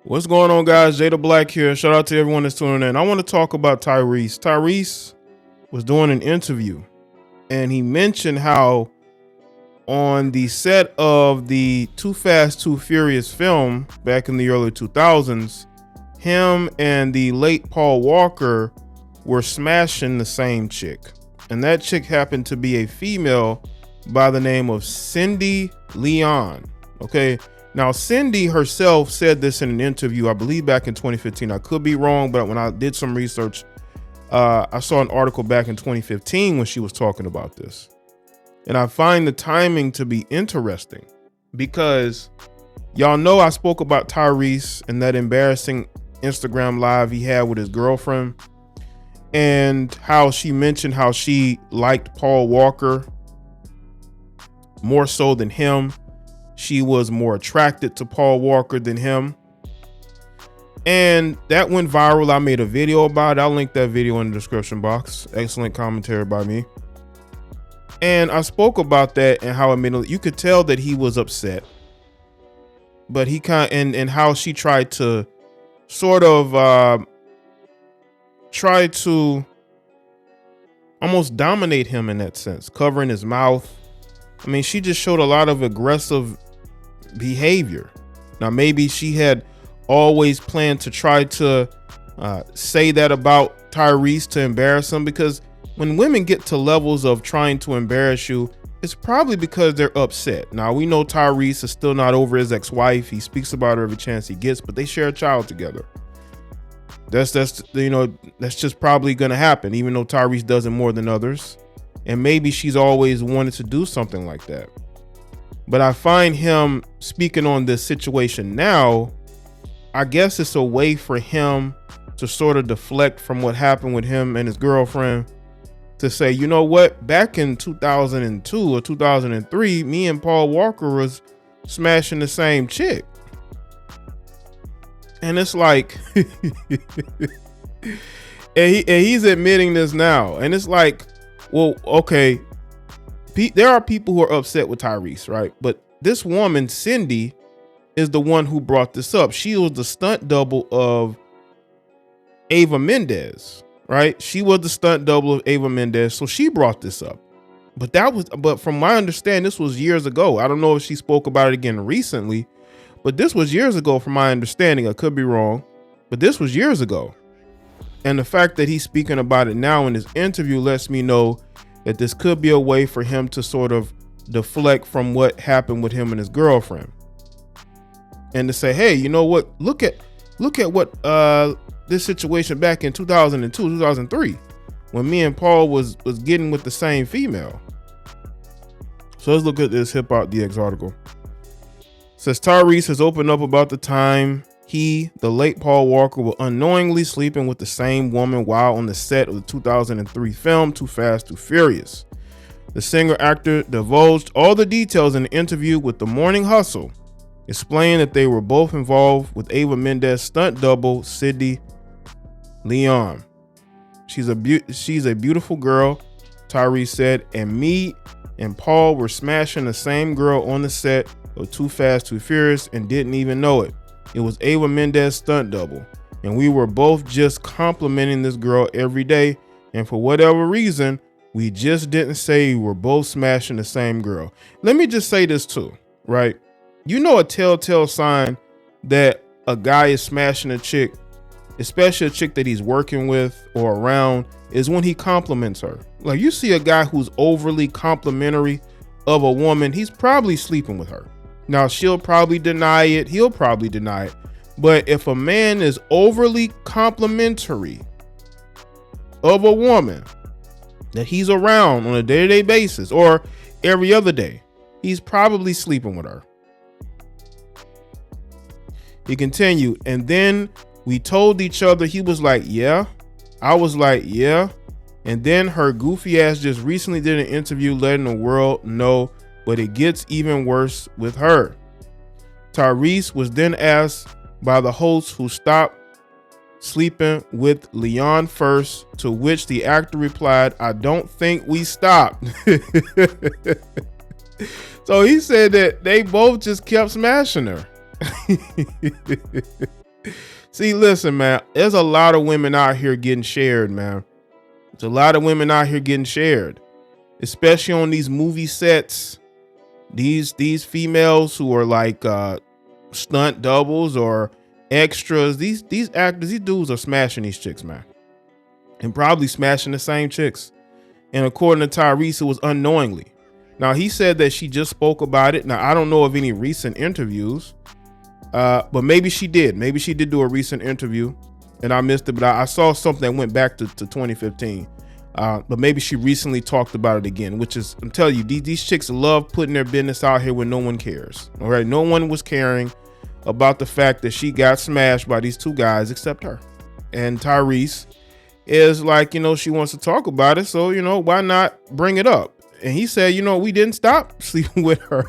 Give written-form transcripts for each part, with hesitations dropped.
What's going on, guys? Jay the Black here. Shout out to everyone that's tuning in. I want to talk about Tyrese. Tyrese was doing an interview and he mentioned how on the set of the Too Fast, Too Furious film back in the early 2000s, him and the late Paul Walker were smashing the same chick. And that chick happened to be a female by the name of Cindy Leon. Okay. Now, Cindy herself said this in an interview, I believe back in 2015. I could be wrong, but when I did some research, I saw an article back in 2015 when she was talking about this. And I find the timing to be interesting because y'all know I spoke about Tyrese and that embarrassing Instagram live he had with his girlfriend and how she mentioned how she liked Paul Walker more so than him. She was more attracted to Paul Walker than him. And that went viral. I made a video about it. I'll link that video in the description box. Excellent commentary by me. And I spoke about that and how it made, you could tell that he was upset. But he and how she tried to sort of try to almost dominate him in that sense, covering his mouth. I mean, she just showed a lot of aggressive behavior. Now, maybe she had always planned to try to say that about Tyrese to embarrass him, because when women get to levels of trying to embarrass you, it's probably because they're upset. Now, we know Tyrese is still not over his ex-wife. He speaks about her every chance he gets, but they share a child together. That's just probably going to happen, even though Tyrese does it more than others. And maybe she's always wanted to do something like that. But I find him speaking on this situation now, I guess it's a way for him to sort of deflect from what happened with him and his girlfriend, to say, you know what, back in 2002 or 2003, me and Paul Walker was smashing the same chick. And it's like, and he's admitting this now. And it's like, well, okay, there are people who are upset with Tyrese, right? But this woman, Cindy, is the one who brought this up. She was the stunt double of Eva Mendes, right? She was the stunt double of Eva Mendes, so she brought this up. But from my understanding, this was years ago. I don't know if she spoke about it again recently, but this was years ago from my understanding. I could be wrong, but this was years ago. And the fact that he's speaking about it now in his interview lets me know that this could be a way for him to sort of deflect from what happened with him and his girlfriend. And to say, hey, you know what? Look at what this situation back in 2002, 2003, when me and Paul was getting with the same female. So let's look at this Hip Hop DX article. It says Tyrese has opened up about the time he, the late Paul Walker, were unknowingly sleeping with the same woman while on the set of the 2003 film Too Fast, Too Furious. The singer-actor divulged all the details in an interview with The Morning Hustle, explaining that they were both involved with Eva Mendes' stunt double, Cindy Leon. She's a beautiful girl, Tyrese said, and me and Paul were smashing the same girl on the set of Too Fast, Too Furious and didn't even know it. It was Eva Mendes' stunt double, and we were both just complimenting this girl every day, and for whatever reason, we just didn't say we were both smashing the same girl. Let me just say this too, right? You know, a telltale sign that a guy is smashing a chick, especially a chick that he's working with or around, is when he compliments her. Like, you see a guy who's overly complimentary of a woman, he's probably sleeping with her. Now, she'll probably deny it. He'll probably deny it. But if a man is overly complimentary of a woman that he's around on a day-to-day basis or every other day, he's probably sleeping with her. He continued, and then we told each other. He was like, yeah. I was like, yeah. And then her goofy ass just recently did an interview letting the world know, but it gets even worse with her. Tyrese was then asked by the host who stopped sleeping with Leon first, to which the actor replied, I don't think we stopped. So he said that they both just kept smashing her. See, listen, man, there's a lot of women out here getting shared, man. There's a lot of women out here getting shared, especially on these movie sets. These females who are like stunt doubles or extras. These actors, these dudes are smashing these chicks, man, and probably smashing the same chicks. And according to Tyrese, it was unknowingly. Now, he said that she just spoke about it. Now, I don't know of any recent interviews, but maybe she did. Maybe she did do a recent interview and I missed it, but I saw something that went back to 2015. But maybe she recently talked about it again, which is, I'm telling you, these chicks love putting their business out here when no one cares. All right. No one was caring about the fact that she got smashed by these two guys except her. And Tyrese is like, she wants to talk about it. So, why not bring it up? And he said, we didn't stop sleeping with her.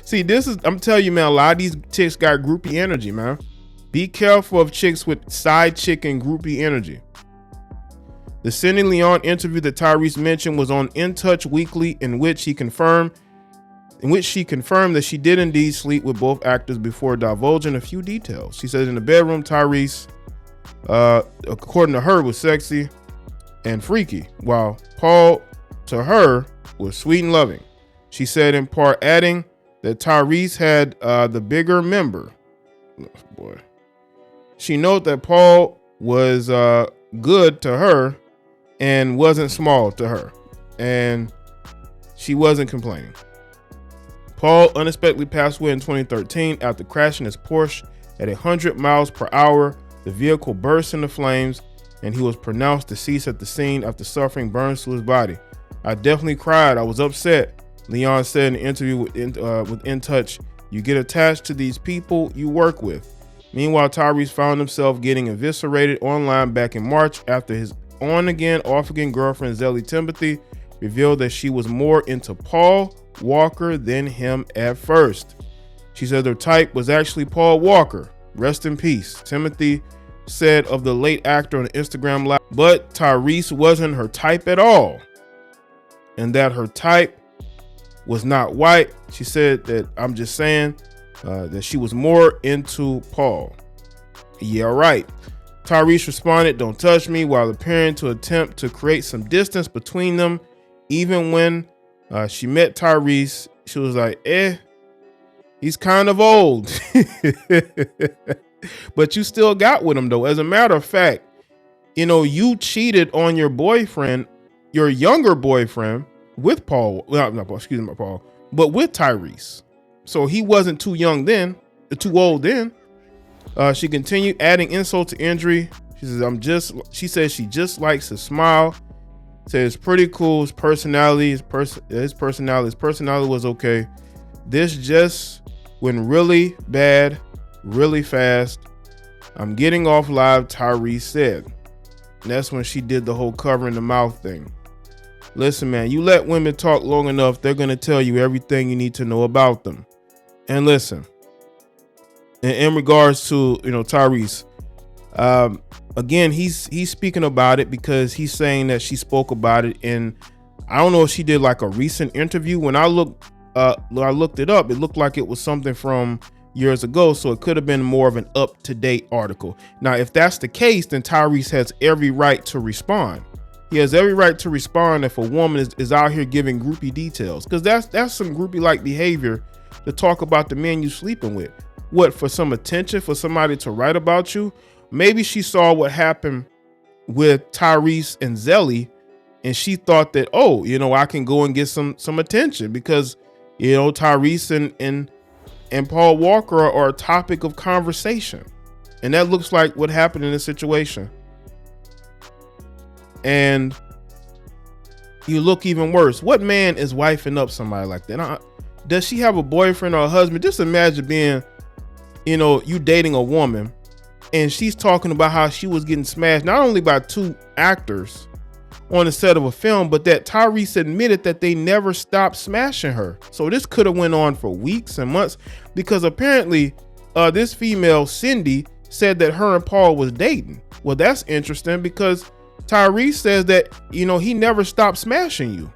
See, I'm telling you, man, a lot of these chicks got groupie energy, man. Be careful of chicks with side chick and groupie energy. The Cindy Leon interview that Tyrese mentioned was on In Touch Weekly, in which she confirmed that she did indeed sleep with both actors before divulging a few details. She said in the bedroom, Tyrese, according to her, was sexy and freaky, while Paul, to her, was sweet and loving. She said in part, adding that Tyrese had the bigger member. Oh, boy. She noted that Paul was good to her and wasn't small to her, and she wasn't complaining. Paul unexpectedly passed away in 2013 after crashing his Porsche at 100 miles per hour. The vehicle burst into flames, and he was pronounced deceased at the scene after suffering burns to his body. I definitely cried. I was upset, Leon said in an interview with In Touch. You get attached to these people you work with. Meanwhile, Tyrese found himself getting eviscerated online back in March after his on-again, off-again girlfriend, Zelly Timothy, revealed that she was more into Paul Walker than him at first. She said her type was actually Paul Walker. Rest in peace, Timothy said of the late actor on Instagram Live. But Tyrese wasn't her type at all, and that her type was not white. She said that, I'm just saying that she was more into Paul. Yeah, right. Tyrese responded, don't touch me, while appearing to attempt to create some distance between them. Even when she met Tyrese, she was like, he's kind of old. But you still got with him, though. As a matter of fact, you cheated on your boyfriend, your younger boyfriend, with Paul. Well, not Paul, excuse me, Paul, but with Tyrese. So he wasn't too young then, too old then. She continued, adding insult to injury. She says, she says she just likes his smile. Says it's pretty cool. His personality was okay. This just went really bad, really fast. I'm getting off live, Tyrese said. And that's when she did the whole covering the mouth thing. Listen, man, you let women talk long enough, they're going to tell you everything you need to know about them. And listen, in regards to, Tyrese, again, he's speaking about it because he's saying that she spoke about it in, I don't know if she did like a recent interview. When I looked it up, it looked like it was something from years ago, so it could have been more of an up-to-date article. Now, if that's the case, then Tyrese has every right to respond. He has every right to respond if a woman is out here giving groupie details, because that's some groupie-like behavior to talk about the man you sleeping with. What, for some attention, for somebody to write about you? Maybe she saw what happened with Tyrese and Zelly, and she thought that, I can go and get some attention because, Tyrese and Paul Walker are a topic of conversation. And that looks like what happened in this situation. And you look even worse. What man is wifing up somebody like that? Does she have a boyfriend or a husband? Just imagine being, you dating a woman and she's talking about how she was getting smashed not only by two actors on the set of a film, but that Tyrese admitted that they never stopped smashing her. So this could have went on for weeks and months, because apparently this female, Cindy, said that her and Paul was dating. Well, that's interesting because Tyrese says that, he never stopped smashing you.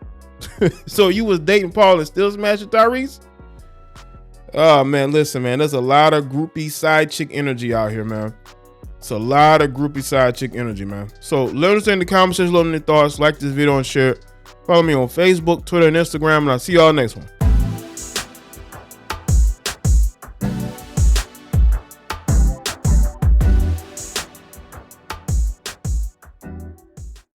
So you was dating Paul and still smashing Tyrese? Oh man, listen, man. There's a lot of groupie side chick energy out here, man. It's a lot of groupie side chick energy, man. So let us know in the comments section, let me know your thoughts. Like this video and share it. Follow me on Facebook, Twitter, and Instagram, and I'll see y'all next one.